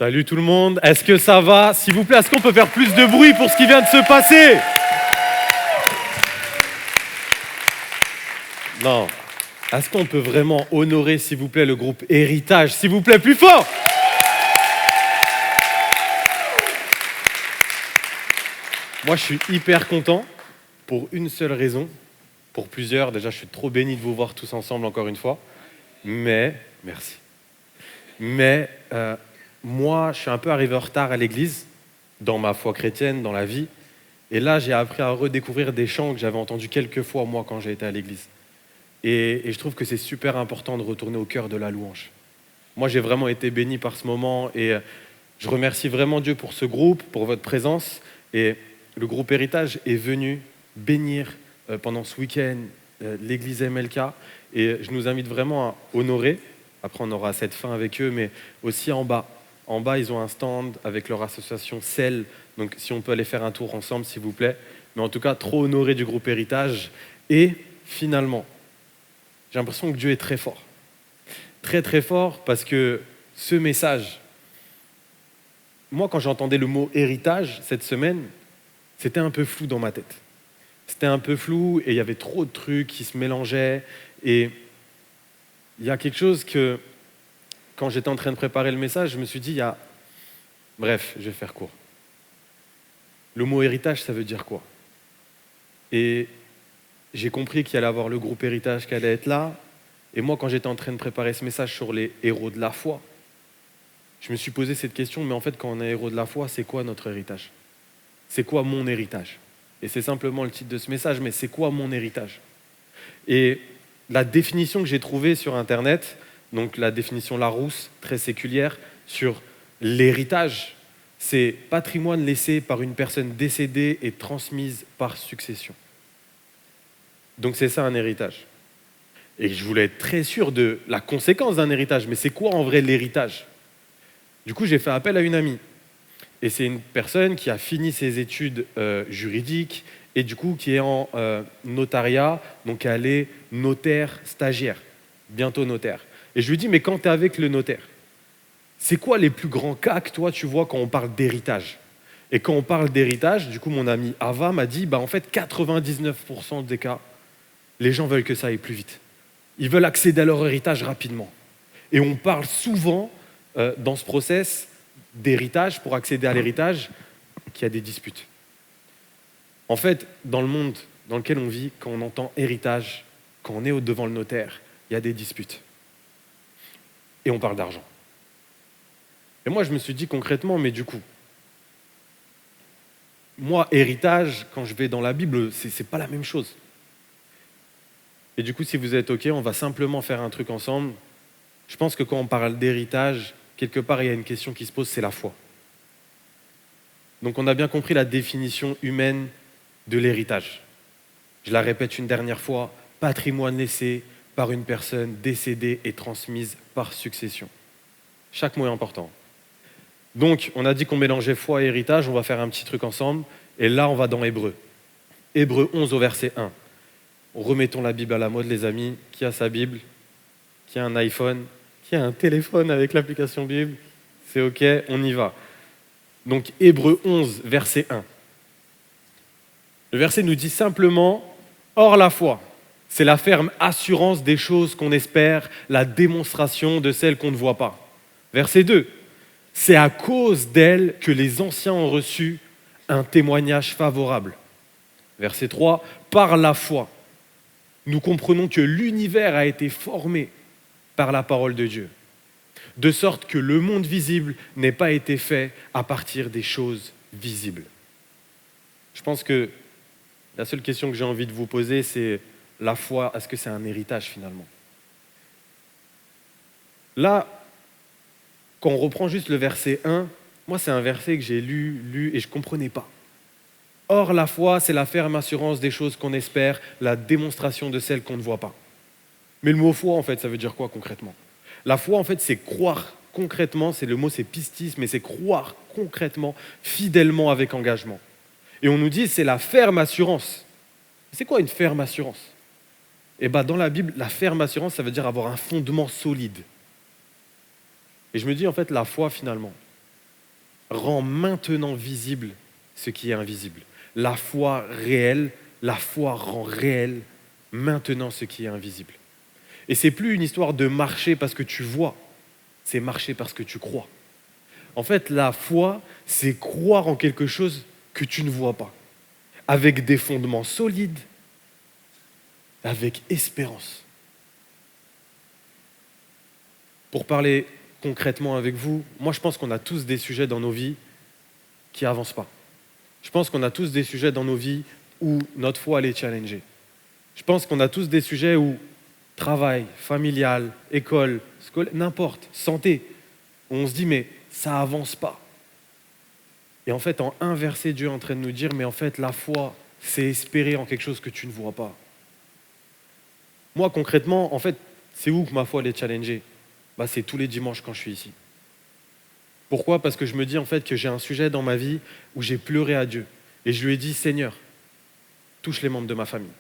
Salut tout le monde, est-ce que ça va? S'il vous plaît, est-ce qu'on peut faire plus de bruit pour ce qui vient de se passer? Non. Est-ce qu'on peut vraiment honorer, s'il vous plaît, le groupe Héritage? S'il vous plaît, plus fort! Moi, je suis hyper content pour une seule raison. Pour plusieurs, déjà, je suis trop béni de vous voir tous ensemble encore une fois. Merci. Mais moi, je suis un peu arrivé en retard à l'église, dans ma foi chrétienne, dans la vie. Et là, j'ai appris à redécouvrir des chants que j'avais entendus quelques fois, moi, quand j'ai été à l'église. Et je trouve que c'est super important de retourner au cœur de la louange. Moi, j'ai vraiment été béni par ce moment et je remercie vraiment Dieu pour ce groupe, pour votre présence. Et le groupe Héritage est venu bénir pendant ce week-end l'église MLK. Et je nous invite vraiment à honorer. Après, on aura cette fin avec eux, mais aussi en bas. En bas, ils ont un stand avec leur association CEL. Donc, si on peut aller faire un tour ensemble, s'il vous plaît. Mais en tout cas, trop honoré du groupe Héritage. Et finalement, j'ai l'impression que Dieu est très fort. Très, très fort parce que ce message, moi, quand j'entendais le mot héritage cette semaine, c'était un peu flou dans ma tête. C'était un peu flou et il y avait trop de trucs qui se mélangeaient. Et il y a quelque chose que, quand j'étais en train de préparer le message, je me suis dit, bref, je vais faire court. Le mot héritage, ça veut dire quoi? Et j'ai compris qu'il allait avoir le groupe Héritage qui allait être là. Et moi, quand j'étais en train de préparer ce message sur les héros de la foi, je me suis posé cette question, mais en fait, quand on est héros de la foi, c'est quoi notre héritage? C'est quoi mon héritage? Et c'est simplement le titre de ce message, mais c'est quoi mon héritage? Et la définition que j'ai trouvée sur Internet, donc la définition Larousse, très séculière, sur l'héritage, c'est patrimoine laissé par une personne décédée et transmise par succession. Donc c'est ça un héritage. Et je voulais être très sûr de la conséquence d'un héritage, mais c'est quoi en vrai l'héritage? Du coup, j'ai fait appel à une amie. Et c'est une personne qui a fini ses études juridiques et du coup qui est en notariat, donc elle est notaire stagiaire, bientôt notaire. Et je lui dis, mais quand tu es avec le notaire, c'est quoi les plus grands cas que toi tu vois quand on parle d'héritage? Et quand on parle d'héritage, du coup mon amie Ava m'a dit, en fait 99% des cas, les gens veulent que ça aille plus vite. Ils veulent accéder à leur héritage rapidement. Et on parle souvent dans ce process d'héritage, pour accéder à l'héritage, qu'il y a des disputes. En fait, dans le monde dans lequel on vit, quand on entend héritage, quand on est devant le notaire, il y a des disputes. Et on parle d'argent. Et moi, je me suis dit concrètement, mais du coup, moi, héritage, quand je vais dans la Bible, c'est pas la même chose. Et du coup, si vous êtes OK, on va simplement faire un truc ensemble. Je pense que quand on parle d'héritage, quelque part, il y a une question qui se pose, c'est la foi. Donc on a bien compris la définition humaine de l'héritage. Je la répète une dernière fois, patrimoine laissé par une personne décédée et transmise par succession. Chaque mot est important. Donc, on a dit qu'on mélangeait foi et héritage, on va faire un petit truc ensemble. Et là, on va dans Hébreux. Hébreux 11 au verset 1. Remettons la Bible à la mode, les amis. Qui a sa Bible? Qui a un iPhone? Qui a un téléphone avec l'application Bible? C'est OK, on y va. Donc, Hébreux 11, verset 1. Le verset nous dit simplement « Or la foi, c'est la ferme assurance des choses qu'on espère, la démonstration de celles qu'on ne voit pas. » Verset 2. « C'est à cause d'elle que les anciens ont reçu un témoignage favorable. » Verset 3. « Par la foi, nous comprenons que l'univers a été formé par la parole de Dieu, de sorte que le monde visible n'ait pas été fait à partir des choses visibles. » Je pense que la seule question que j'ai envie de vous poser, c'est la foi, est-ce que c'est un héritage finalement? Là, quand on reprend juste le verset 1, moi c'est un verset que j'ai lu et je ne comprenais pas. Or la foi, c'est la ferme assurance des choses qu'on espère, la démonstration de celles qu'on ne voit pas. Mais le mot foi, en fait, ça veut dire quoi concrètement? La foi, en fait, c'est croire concrètement, le mot c'est pistis, mais c'est croire concrètement, fidèlement avec engagement. Et on nous dit, c'est la ferme assurance. C'est quoi une ferme assurance? Eh bien, dans la Bible, la ferme assurance, ça veut dire avoir un fondement solide. Et je me dis, en fait, la foi, finalement, rend maintenant visible ce qui est invisible. La foi réelle, la foi rend réel maintenant ce qui est invisible. Et c'est plus une histoire de marcher parce que tu vois, c'est marcher parce que tu crois. En fait, la foi, c'est croire en quelque chose que tu ne vois pas, avec des fondements solides, avec espérance. Pour parler concrètement avec vous, moi je pense qu'on a tous des sujets dans nos vies qui n'avancent pas. Je pense qu'on a tous des sujets dans nos vies où notre foi elle est challengée. Je pense qu'on a tous des sujets où travail, familial, école, n'importe, santé, où on se dit mais ça avance pas. Et en fait, en un verset, Dieu est en train de nous dire mais en fait la foi, c'est espérer en quelque chose que tu ne vois pas. Moi concrètement, en fait, c'est où que ma foi elle est challengée? C'est tous les dimanches quand je suis ici. Pourquoi? Parce que je me dis en fait que j'ai un sujet dans ma vie où j'ai pleuré à Dieu. Et je lui ai dit, Seigneur, touche les membres de ma famille.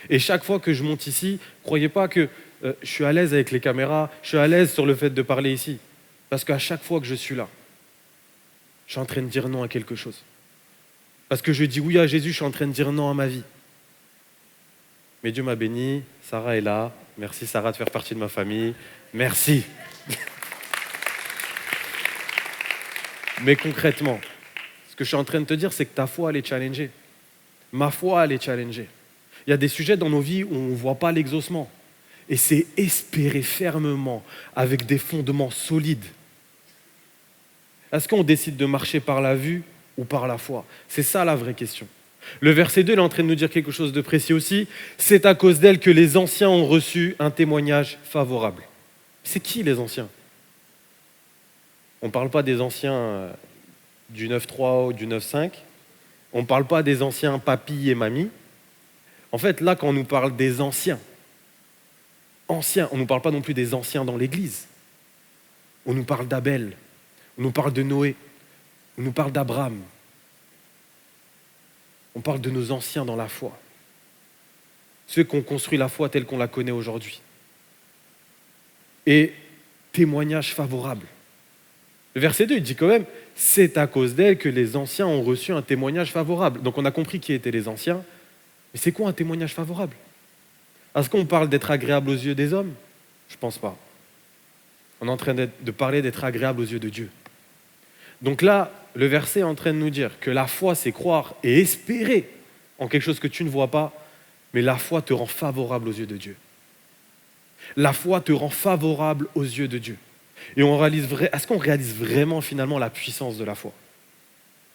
Et chaque fois que je monte ici, croyez pas que je suis à l'aise avec les caméras, je suis à l'aise sur le fait de parler ici. Parce qu'à chaque fois que je suis là, je suis en train de dire non à quelque chose. Parce que je dis oui à Jésus, je suis en train de dire non à ma vie. Mais Dieu m'a béni, Sarah est là. Merci Sarah de faire partie de ma famille. Merci. Mais concrètement, ce que je suis en train de te dire, c'est que ta foi, elle est challengée. Ma foi, elle est challengée. Il y a des sujets dans nos vies où on ne voit pas l'exaucement. Et c'est espérer fermement, avec des fondements solides. Est-ce qu'on décide de marcher par la vue ou par la foi? C'est ça la vraie question. Le verset 2 il est en train de nous dire quelque chose de précis aussi. C'est à cause d'elle que les anciens ont reçu un témoignage favorable. C'est qui les anciens? On ne parle pas des anciens du 9-3 ou du 9-5. On ne parle pas des anciens papy et mamie. En fait, là, quand on nous parle des anciens, on ne nous parle pas non plus des anciens dans l'Église. On nous parle d'Abel, on nous parle de Noé, on nous parle d'Abraham. On parle de nos anciens dans la foi. Ceux qui ont construit la foi telle qu'on la connaît aujourd'hui. Et témoignage favorable. Le verset 2, il dit quand même, c'est à cause d'elle que les anciens ont reçu un témoignage favorable. Donc on a compris qui étaient les anciens. Mais c'est quoi un témoignage favorable? Est-ce qu'on parle d'être agréable aux yeux des hommes? Je ne pense pas. On est en train de parler d'être agréable aux yeux de Dieu. Donc là, le verset est en train de nous dire que la foi, c'est croire et espérer en quelque chose que tu ne vois pas, mais la foi te rend favorable aux yeux de Dieu. La foi te rend favorable aux yeux de Dieu. Et est-ce qu'on réalise vraiment finalement la puissance de la foi?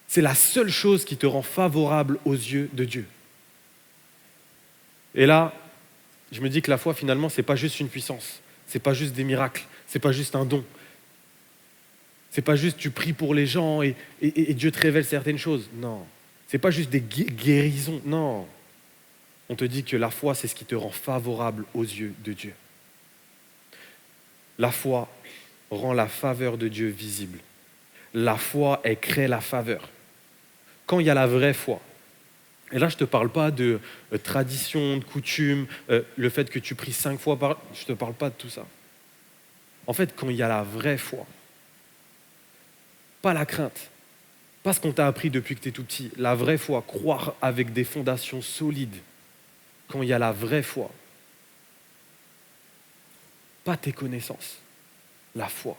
C'est la seule chose qui te rend favorable aux yeux de Dieu. Et là, je me dis que la foi finalement, c'est pas juste une puissance, c'est pas juste des miracles, c'est pas juste un don. C'est pas juste tu pries pour les gens et Dieu te révèle certaines choses. Non. C'est pas juste des guérisons. Non. On te dit que la foi, c'est ce qui te rend favorable aux yeux de Dieu. La foi rend la faveur de Dieu visible. La foi, elle crée la faveur. Quand il y a la vraie foi, et là je ne te parle pas de tradition, de coutume, le fait que tu pries 5 fois par... Je ne te parle pas de tout ça. En fait, quand il y a la vraie foi, pas la crainte, pas ce qu'on t'a appris depuis que tu es tout petit, la vraie foi, croire avec des fondations solides, quand il y a la vraie foi, pas tes connaissances, la foi.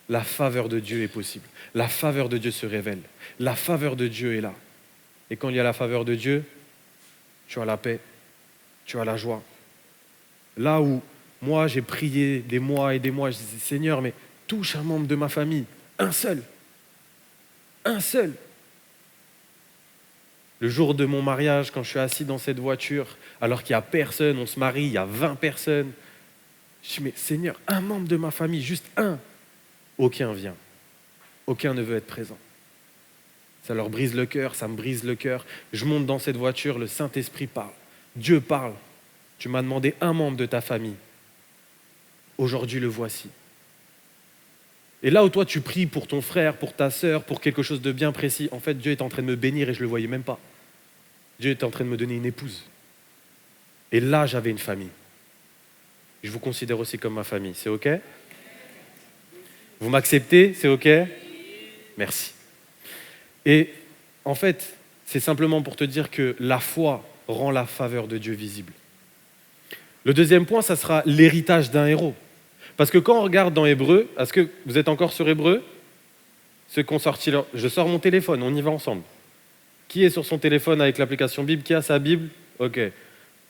La faveur de Dieu est possible. La faveur de Dieu se révèle. La faveur de Dieu est là. Et quand il y a la faveur de Dieu, tu as la paix, tu as la joie. Là où moi j'ai prié des mois et des mois, je disais Seigneur, mais touche un membre de ma famille, un seul. Un seul. Le jour de mon mariage, quand je suis assis dans cette voiture, alors qu'il n'y a personne, on se marie, il y a 20 personnes, je dis mais Seigneur, un membre de ma famille, juste un. Aucun vient. Aucun ne veut être présent. Ça leur brise le cœur, ça me brise le cœur. Je monte dans cette voiture, le Saint-Esprit parle. Dieu parle. Tu m'as demandé un membre de ta famille. Aujourd'hui, le voici. Et là où toi, tu pries pour ton frère, pour ta sœur, pour quelque chose de bien précis, en fait, Dieu est en train de me bénir et je ne le voyais même pas. Dieu est en train de me donner une épouse. Et là, j'avais une famille. Je vous considère aussi comme ma famille. C'est OK? Vous m'acceptez? C'est OK? Merci. Et en fait, c'est simplement pour te dire que la foi rend la faveur de Dieu visible. Le deuxième point, ça sera l'héritage d'un héros. Parce que quand on regarde dans Hébreu, est-ce que vous êtes encore sur Hébreu? Ceux qui ont sorti leur... Je sors mon téléphone, on y va ensemble. Qui est sur son téléphone avec l'application Bible? Qui a sa Bible? Ok.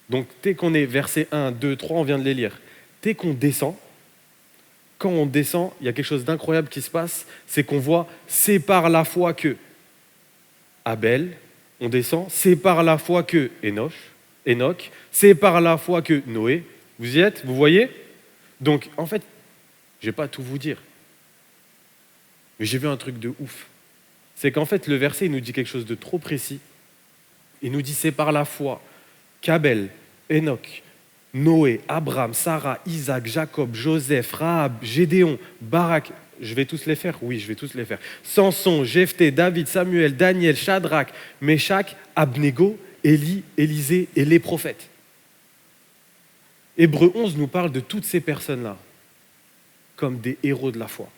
Donc dès qu'on est verset 1, 2, 3, on vient de les lire. Dès qu'on descend, quand on descend, il y a quelque chose d'incroyable qui se passe, c'est qu'on voit, c'est par la foi que Abel, on descend, c'est par la foi que Enoch, c'est par la foi que Noé. Vous y êtes? Vous voyez? Donc en fait, je ne vais pas tout vous dire, mais j'ai vu un truc de ouf. C'est qu'en fait, le verset il nous dit quelque chose de trop précis. Il nous dit, c'est par la foi qu'Abel, Enoch, Noé, Abraham, Sarah, Isaac, Jacob, Joseph, Rahab, Gédéon, Barak, je vais tous les faire? Oui, je vais tous les faire. Samson, Jephthé, David, Samuel, Daniel, Shadrach, Meshach, Abnego, Élie, Élisée et les prophètes. Hébreu 11 nous parle de toutes ces personnes-là comme des héros de la foi.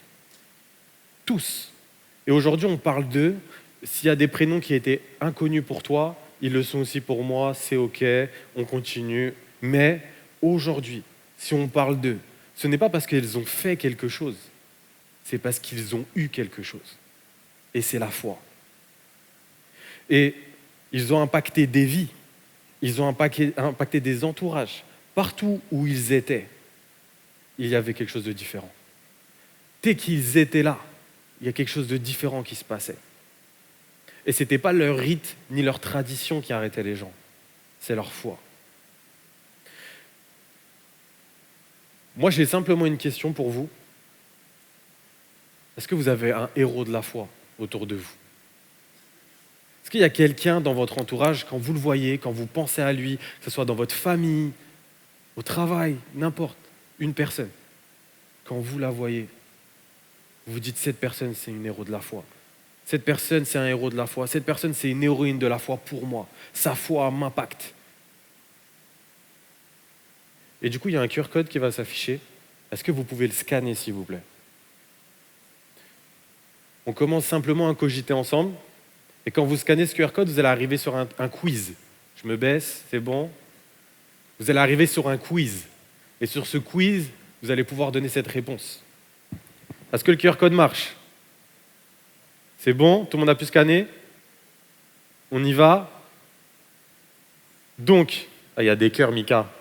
Tous. Et aujourd'hui, on parle d'eux. S'il y a des prénoms qui étaient inconnus pour toi, ils le sont aussi pour moi, c'est OK, on continue. Mais aujourd'hui, si on parle d'eux, ce n'est pas parce qu'ils ont fait quelque chose, c'est parce qu'ils ont eu quelque chose. Et c'est la foi. Et ils ont impacté des vies, ils ont impacté des entourages. Partout où ils étaient, il y avait quelque chose de différent. Dès qu'ils étaient là, il y a quelque chose de différent qui se passait. Et ce n'était pas leur rite ni leur tradition qui arrêtait les gens, c'est leur foi. Moi, j'ai simplement une question pour vous. Est-ce que vous avez un héros de la foi autour de vous? Est-ce qu'il y a quelqu'un dans votre entourage, quand vous le voyez, quand vous pensez à lui, que ce soit dans votre famille, au travail, n'importe, une personne, quand vous la voyez, vous vous dites, cette personne, c'est une héros de la foi. Cette personne, c'est un héros de la foi. Cette personne, c'est une héroïne de la foi pour moi. Sa foi m'impacte. Et du coup, il y a un QR code qui va s'afficher. Est-ce que vous pouvez le scanner, s'il vous plaît? On commence simplement à cogiter ensemble. Et quand vous scannez ce QR code, vous allez arriver sur un quiz. Je me baisse, c'est bon? Vous allez arriver sur un quiz. Et sur ce quiz, vous allez pouvoir donner cette réponse. Est-ce que le QR code marche? C'est bon? Tout le monde a pu scanner? On y va? Donc, il y a des cœurs, Mika.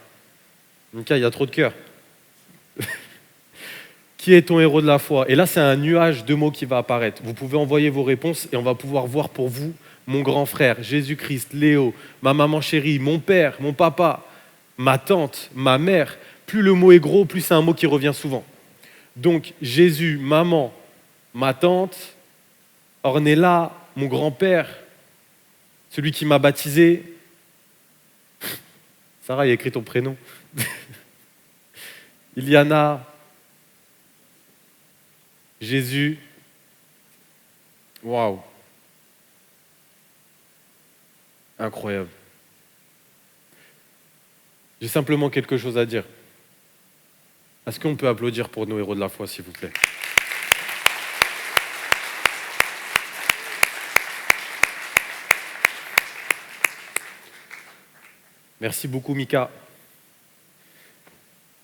Mika, il y a trop de cœurs. Qui est ton héros de la foi? Et là, c'est un nuage de mots qui va apparaître. Vous pouvez envoyer vos réponses et on va pouvoir voir pour vous mon grand frère, Jésus-Christ, Léo, ma maman chérie, mon père, mon papa, ma tante, ma mère. Plus le mot est gros, plus c'est un mot qui revient souvent. Donc, Jésus, maman, ma tante, Ornella, mon grand-père, celui qui m'a baptisé. Sarah, il a écrit ton prénom. Iliana, Jésus. Waouh. Incroyable. J'ai simplement quelque chose à dire. Est-ce qu'on peut applaudir pour nos héros de la foi, s'il vous plaît? Merci beaucoup, Mika.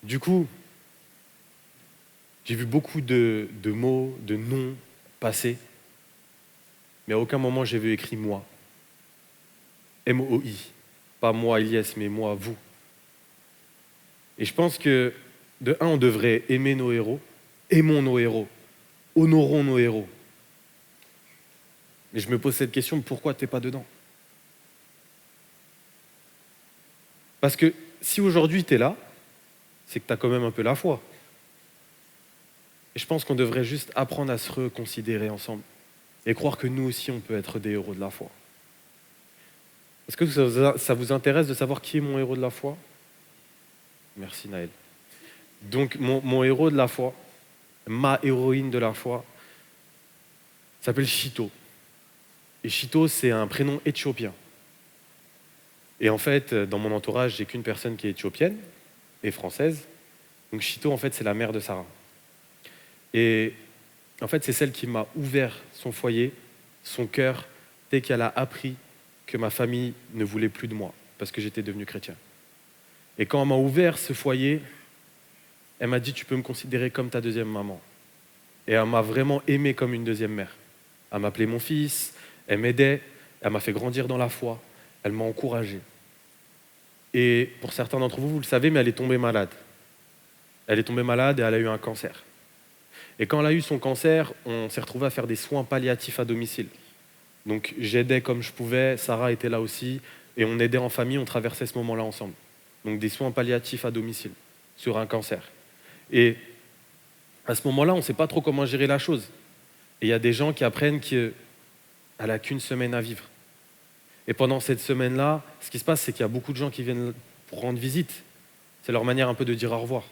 Du coup, j'ai vu beaucoup de mots, de noms passer, mais à aucun moment j'ai vu écrit moi. M-O-I. Pas moi, Elias, mais moi, vous. Et je pense que, de un, on devrait aimer nos héros, aimons nos héros, honorons nos héros. Mais je me pose cette question, pourquoi tu n'es pas dedans? Parce que si aujourd'hui tu es là, c'est que tu as quand même un peu la foi. Et je pense qu'on devrait juste apprendre à se reconsidérer ensemble et croire que nous aussi, on peut être des héros de la foi. Est-ce que ça vous intéresse de savoir qui est mon héros de la foi? Merci Naël. Donc mon héros de la foi, ma héroïne de la foi, s'appelle Chito. Et Chito, c'est un prénom éthiopien. Et en fait, dans mon entourage, j'ai qu'une personne qui est éthiopienne et française. Donc Chito, en fait, c'est la mère de Sarah. Et En fait, c'est celle qui m'a ouvert son foyer, son cœur, dès qu'elle a appris que ma famille ne voulait plus de moi parce que j'étais devenu chrétien. Et quand elle m'a ouvert ce foyer, elle m'a dit, tu peux me considérer comme ta deuxième maman. Et elle m'a vraiment aimé comme une deuxième mère. Elle m'appelait mon fils, elle m'aidait, elle m'a fait grandir dans la foi, elle m'a encouragé. Et pour certains d'entre vous, vous le savez, mais elle est tombée malade. Elle est tombée malade et elle a eu un cancer. Et quand elle a eu son cancer, on s'est retrouvé à faire des soins palliatifs à domicile. Donc j'aidais comme je pouvais, Sarah était là aussi, et on aidait en famille, on traversait ce moment-là ensemble. Donc des soins palliatifs à domicile, sur un cancer. Et à ce moment-là, on ne sait pas trop comment gérer la chose. Et il y a des gens qui apprennent qu'elle n'a qu'une semaine à vivre. Et pendant cette semaine-là, ce qui se passe, c'est qu'il y a beaucoup de gens qui viennent pour rendre visite. C'est leur manière un peu de dire au revoir.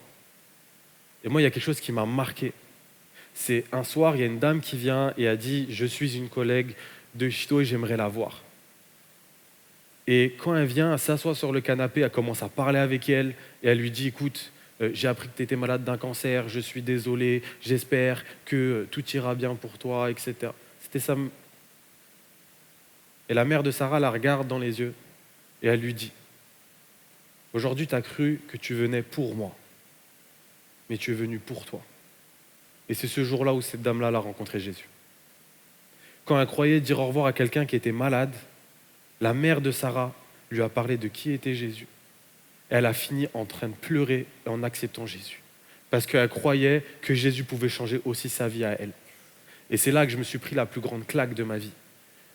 Et moi, il y a quelque chose qui m'a marqué. C'est un soir, il y a une dame qui vient et a dit « Je suis une collègue de Chito et j'aimerais la voir ». Et quand elle vient, elle s'assoit sur le canapé, elle commence à parler avec elle et elle lui dit « Écoute, j'ai appris que tu étais malade d'un cancer, je suis désolé, j'espère que tout ira bien pour toi, etc. » C'était ça. Et la mère de Sarah la regarde dans les yeux et elle lui dit « Aujourd'hui, tu as cru que tu venais pour moi, mais tu es venu pour toi. » Et c'est ce jour-là où cette dame-là a rencontré Jésus. Quand elle croyait dire au revoir à quelqu'un qui était malade, la mère de Sarah lui a parlé de qui était Jésus. Elle a fini en train de pleurer en acceptant Jésus. Parce qu'elle croyait que Jésus pouvait changer aussi sa vie à elle. Et c'est là que je me suis pris la plus grande claque de ma vie.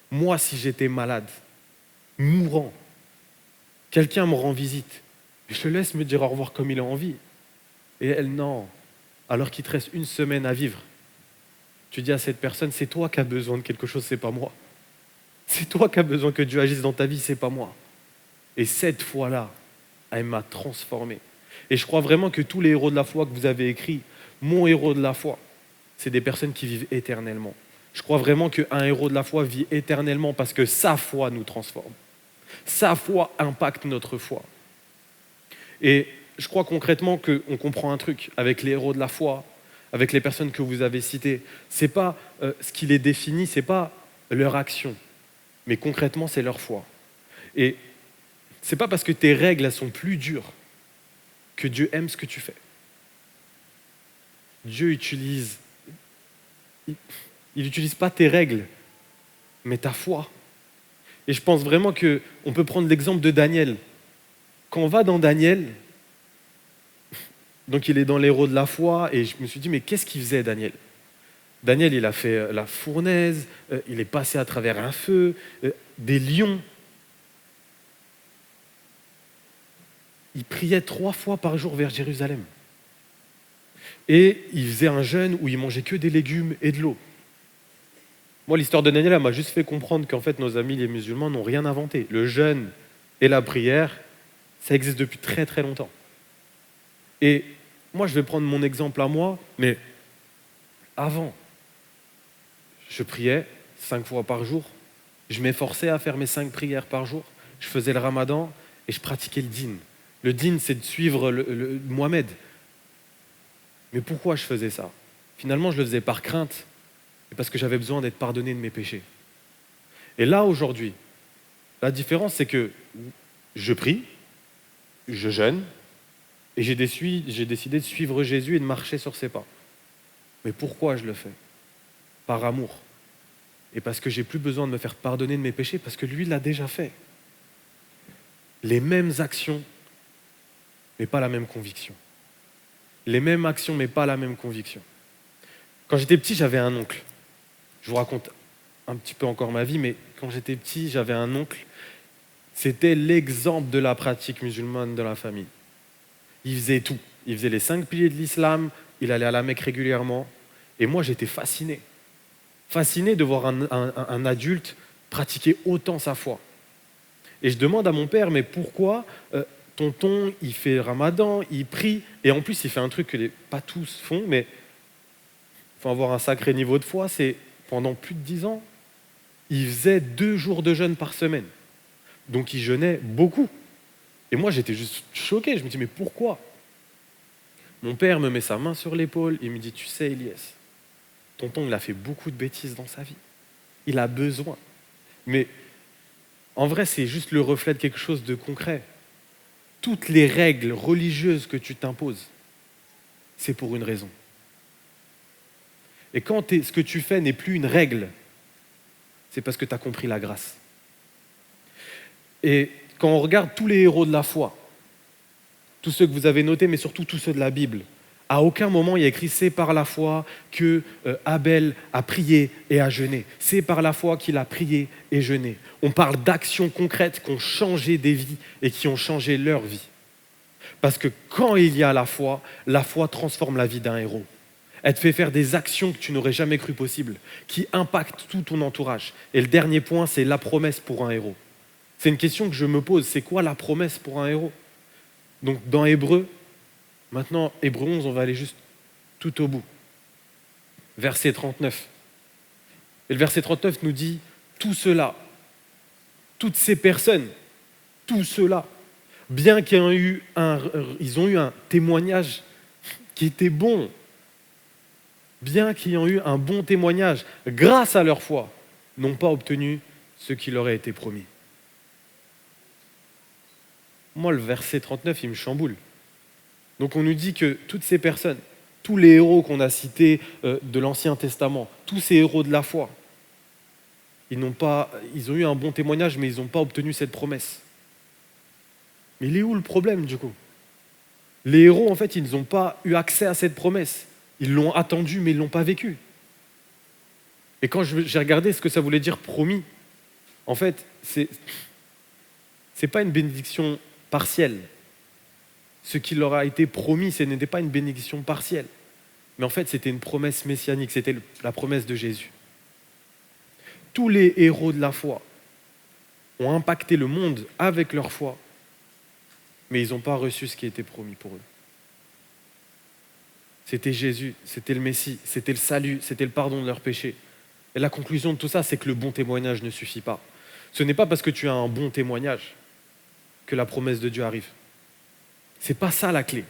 Moi, si j'étais malade, mourant, quelqu'un me rend visite, je le laisse me dire au revoir comme il a envie. Et elle, non. Alors qu'il te reste une semaine à vivre, tu dis à cette personne, c'est toi qui as besoin de quelque chose, c'est pas moi. C'est toi qui as besoin que Dieu agisse dans ta vie, c'est pas moi. Et cette fois-là, elle m'a transformé. Et je crois vraiment que tous les héros de la foi que vous avez écrits, mon héros de la foi, c'est des personnes qui vivent éternellement. Je crois vraiment qu'un héros de la foi vit éternellement parce que sa foi nous transforme. Sa foi impacte notre foi. Et je crois concrètement qu'on comprend un truc avec les héros de la foi, avec les personnes que vous avez citées. Ce n'est pas ce qui les définit, ce n'est pas leur action, mais concrètement, c'est leur foi. Et ce n'est pas parce que tes règles elles sont plus dures que Dieu aime ce que tu fais. Dieu utilise, il n'utilise pas tes règles, mais ta foi. Et je pense vraiment qu'on peut prendre l'exemple de Daniel. Quand on va dans Daniel, donc il est dans l'héros de la foi, et je me suis dit, mais qu'est-ce qu'il faisait Daniel ? Daniel, il a fait la fournaise, il est passé à travers un feu, des lions. Il priait 3 fois par jour vers Jérusalem. Et il faisait un jeûne où il mangeait que des légumes et de l'eau. Moi, l'histoire de Daniel, elle m'a juste fait comprendre qu'en fait, nos amis les musulmans n'ont rien inventé. Le jeûne et la prière, ça existe depuis très très longtemps. Et moi, je vais prendre mon exemple à moi, mais avant, je priais 5 fois par jour. Je m'efforçais à faire mes 5 prières par jour. Je faisais le ramadan et je pratiquais le dîn. Le dîn, c'est de suivre le Mohamed. Mais pourquoi je faisais ça ? Finalement, je le faisais par crainte et parce que j'avais besoin d'être pardonné de mes péchés. Et là, aujourd'hui, la différence, c'est que je prie, je jeûne, et j'ai décidé de suivre Jésus et de marcher sur ses pas. Mais pourquoi je le fais ? Par amour. Et parce que j'ai plus besoin de me faire pardonner de mes péchés, parce que lui l'a déjà fait. Les mêmes actions, mais pas la même conviction. Les mêmes actions, mais pas la même conviction. Quand j'étais petit, j'avais un oncle. Je vous raconte un petit peu encore ma vie, mais quand j'étais petit, j'avais un oncle. C'était l'exemple de la pratique musulmane de la famille. Il faisait tout. Il faisait les 5 piliers de l'islam, il allait à la Mecque régulièrement. Et moi, j'étais fasciné. Fasciné de voir un adulte pratiquer autant sa foi. Et je demande à mon père, mais pourquoi tonton, il fait ramadan, il prie, et en plus, il fait un truc que pas tous font, mais il faut avoir un sacré niveau de foi, c'est pendant plus de 10 ans, il faisait 2 jours de jeûne par semaine. Donc, il jeûnait beaucoup. Et moi, j'étais juste choqué. Je me dis, mais pourquoi ? Mon père me met sa main sur l'épaule, il me dit, tu sais, Elias, tonton, il a fait beaucoup de bêtises dans sa vie. Il a besoin. Mais en vrai, c'est juste le reflet de quelque chose de concret. Toutes les règles religieuses que tu t'imposes, c'est pour une raison. Et quand ce que tu fais n'est plus une règle, c'est parce que tu as compris la grâce. Et quand on regarde tous les héros de la foi, tous ceux que vous avez notés, mais surtout tous ceux de la Bible, à aucun moment il y a écrit « c'est par la foi que Abel a prié et a jeûné ». C'est par la foi qu'il a prié et jeûné. On parle d'actions concrètes qui ont changé des vies et qui ont changé leur vie. Parce que quand il y a la foi transforme la vie d'un héros. Elle te fait faire des actions que tu n'aurais jamais cru possibles, qui impactent tout ton entourage. Et le dernier point, c'est la promesse pour un héros. C'est une question que je me pose, c'est quoi la promesse pour un héros? Donc dans Hébreux, maintenant Hébreux 11, on va aller juste tout au bout. Verset 39. Et le verset 39 nous dit, tout cela, toutes ces personnes, tout cela, bien qu'ils aient eu un témoignage qui était bon, bien qu'ayant eu un bon témoignage, grâce à leur foi, n'ont pas obtenu ce qui leur a été promis. Moi, le verset 39, il me chamboule. Donc on nous dit que toutes ces personnes, tous les héros qu'on a cités de l'Ancien Testament, tous ces héros de la foi, ils ont eu un bon témoignage, mais ils n'ont pas obtenu cette promesse. Mais il est où le problème, du coup? Les héros, en fait, ils n'ont pas eu accès à cette promesse. Ils l'ont attendu, mais ils ne l'ont pas vécu. Et quand j'ai regardé ce que ça voulait dire promis, en fait, c'est pas une bénédiction partielle. Ce qui leur a été promis, ce n'était pas une bénédiction partielle. Mais en fait, c'était une promesse messianique, c'était la promesse de Jésus. Tous les héros de la foi ont impacté le monde avec leur foi, mais ils n'ont pas reçu ce qui était promis pour eux. C'était Jésus, c'était le Messie, c'était le salut, c'était le pardon de leurs péchés. Et la conclusion de tout ça, c'est que le bon témoignage ne suffit pas. Ce n'est pas parce que tu as un bon témoignage que la promesse de Dieu arrive. C'est pas ça la clé.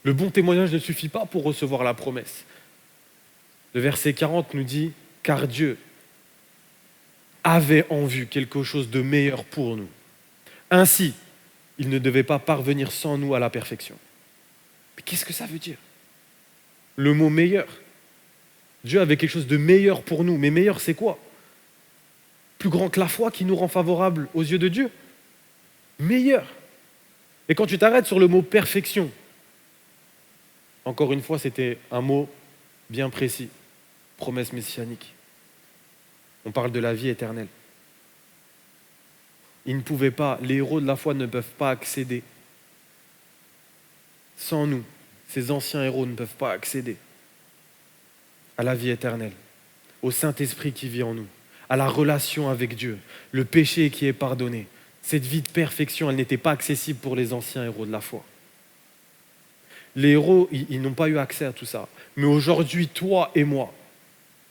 Le bon témoignage ne suffit pas pour recevoir la promesse. Le verset 40 nous dit « Car Dieu avait en vue quelque chose de meilleur pour nous. Ainsi, il ne devait pas parvenir sans nous à la perfection. » Mais qu'est-ce que ça veut dire? Le mot meilleur. Dieu avait quelque chose de meilleur pour nous. Mais meilleur, c'est quoi? Plus grand que la foi qui nous rend favorables aux yeux de Dieu? Meilleur. Et quand tu t'arrêtes sur le mot perfection, encore une fois, c'était un mot bien précis. Promesse messianique. On parle de la vie éternelle. Ils ne pouvaient pas, les héros de la foi ne peuvent pas accéder. Sans nous, ces anciens héros ne peuvent pas accéder à la vie éternelle, au Saint-Esprit qui vit en nous, à la relation avec Dieu, le péché qui est pardonné. Cette vie de perfection, elle n'était pas accessible pour les anciens héros de la foi. Les héros, ils n'ont pas eu accès à tout ça. Mais aujourd'hui, toi et moi,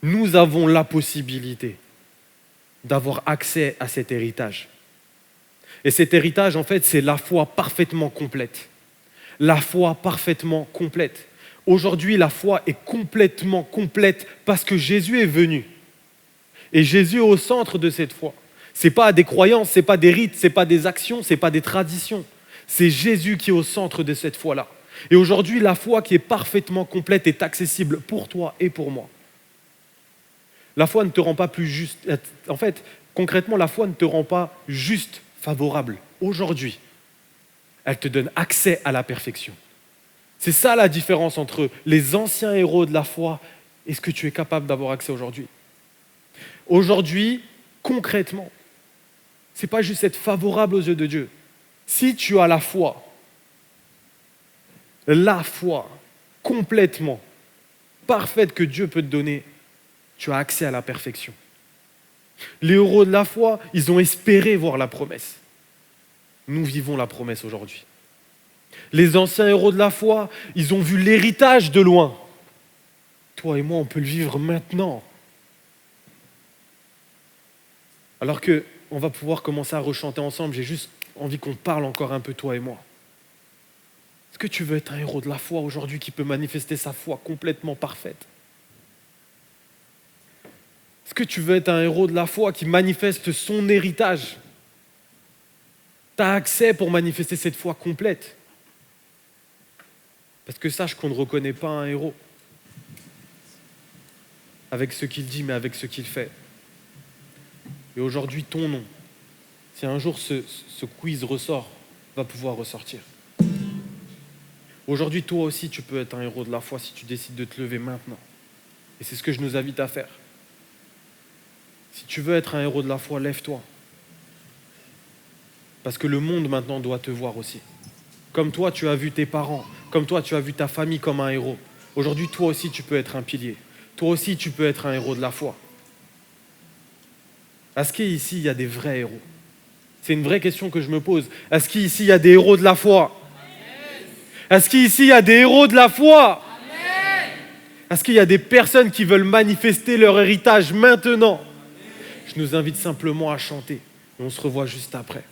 nous avons la possibilité d'avoir accès à cet héritage. Et cet héritage, en fait, c'est la foi parfaitement complète. La foi parfaitement complète. Aujourd'hui, la foi est complètement complète parce que Jésus est venu. Et Jésus est au centre de cette foi. Ce n'est pas des croyances, ce n'est pas des rites, ce n'est pas des actions, ce n'est pas des traditions. C'est Jésus qui est au centre de cette foi-là. Et aujourd'hui, la foi qui est parfaitement complète est accessible pour toi et pour moi. La foi ne te rend pas plus juste. En fait, concrètement, la foi ne te rend pas juste favorable. Aujourd'hui, elle te donne accès à la perfection. C'est ça la différence entre les anciens héros de la foi et ce que tu es capable d'avoir accès aujourd'hui. Aujourd'hui, concrètement, ce n'est pas juste être favorable aux yeux de Dieu. Si tu as la foi complètement parfaite que Dieu peut te donner, tu as accès à la perfection. Les héros de la foi, ils ont espéré voir la promesse. Nous vivons la promesse aujourd'hui. Les anciens héros de la foi, ils ont vu l'héritage de loin. Toi et moi, on peut le vivre maintenant. Alors qu'on va pouvoir commencer à rechanter ensemble, j'ai juste envie qu'on parle encore un peu, toi et moi. Est-ce que tu veux être un héros de la foi aujourd'hui qui peut manifester sa foi complètement parfaite? que tu veux être un héros de la foi qui manifeste son héritage? Tu as accès pour manifester cette foi complète. Parce que sache qu'on ne reconnaît pas un héros avec ce qu'il dit, mais avec ce qu'il fait. Et aujourd'hui, ton nom, si un jour ce quiz ressort, va pouvoir ressortir. Aujourd'hui, toi aussi, tu peux être un héros de la foi si tu décides de te lever maintenant. Et c'est ce que je nous invite à faire. Si tu veux être un héros de la foi, lève-toi. Parce que le monde maintenant doit te voir aussi. Comme toi, tu as vu tes parents, comme toi, tu as vu ta famille comme un héros. Aujourd'hui, toi aussi, tu peux être un pilier. Toi aussi, tu peux être un héros de la foi. Est-ce qu'ici, il y a des vrais héros? C'est une vraie question que je me pose. Est-ce qu'ici, il y a des héros de la foi? Est-ce qu'ici, il y a des héros de la foi? Est-ce qu'il y a des personnes qui veulent manifester leur héritage maintenant? Je nous invite simplement à chanter. Et on se revoit juste après.